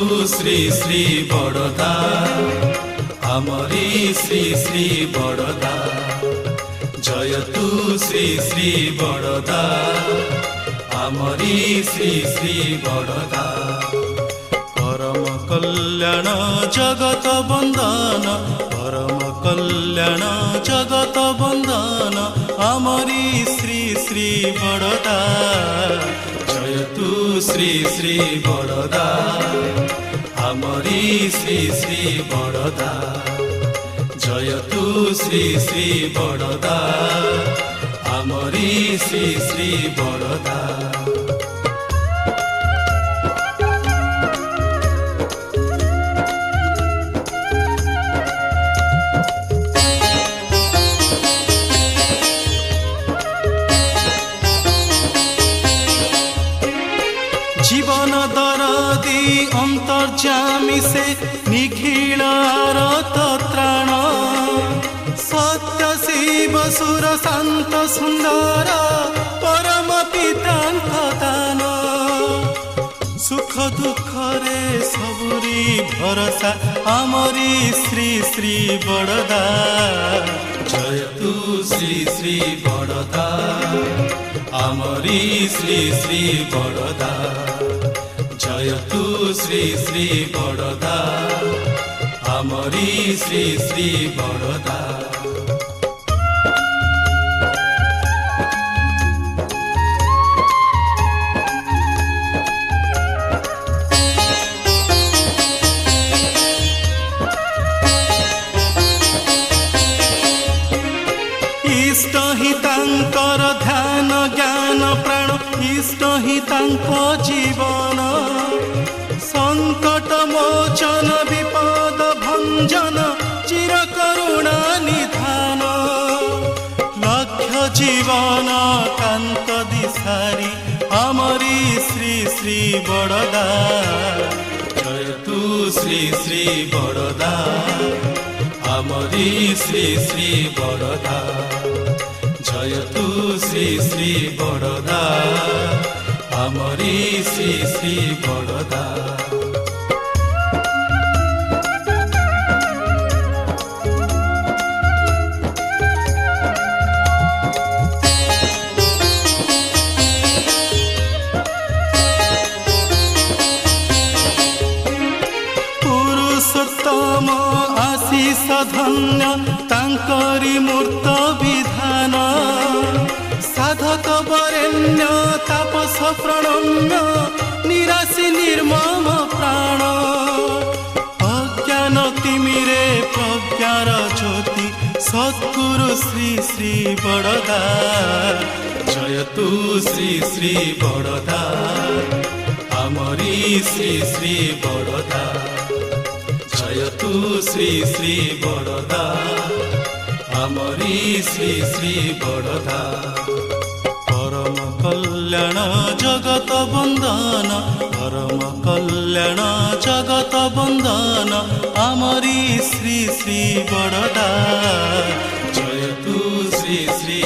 श्री श्री बड़दा आमरी श्री श्री बड़दा जय तू श्री श्री बड़दा आमरी श्री श्री बड़दा परम कल्याण जगत बंदन परम कल्याण जगत बंदन आमरी श्री श्री बड़दा जय तू श्री श्री बड़दा आमरी श्री श्री बड़दा जय तू श्री श्री बड़दा आमरी श्री श्री बड़दा जीवन दरदी अंतर्जामी से निखिल आरत त्राण सत्य शिव सुर शांत सुंदर परम पितांक दान सुख दुख रे सबुरी भरोसा आमरी श्री श्री बड़दा जय तू श्री श्री बड़दा आमरी श्री श्री बड़दा जय तू श्री श्री बड़दा आमरी श्री श्री बड़दा इष्ट ही तांकर ध्यान ज्ञान प्राण इष्ट ही तांको जीवन संकट मोचन विपद भंजन चिर करुणा निधान लक्ष्य जीवन कांत दिशारी आमरी श्री श्री बड़दा जय तू श्री श्री बड़दा आमरी श्री श्री बड़दा जय तू श्री श्री बड़दा आमरी श्री श्री बड़दा पुरुषोत्तम आशीष धन्य तांकरी मूर्त विधान साधक वरेण्य तापस प्रणम्य निराशी निर्मम प्राण अज्ञान तिमिरे प्रज्ञार ज्योति सद्गुरु श्री श्री बड़दा जय तू श्री श्री बड़दा आमरी श्री श्री बड़दा जय तू श्री श्री बड़दा आमरी श्री श्री बड़दा परम कल्याण जगत बंदन परम कल्याण जगत बंदन आमरी श्री श्री बड़दा जय तू श्री श्री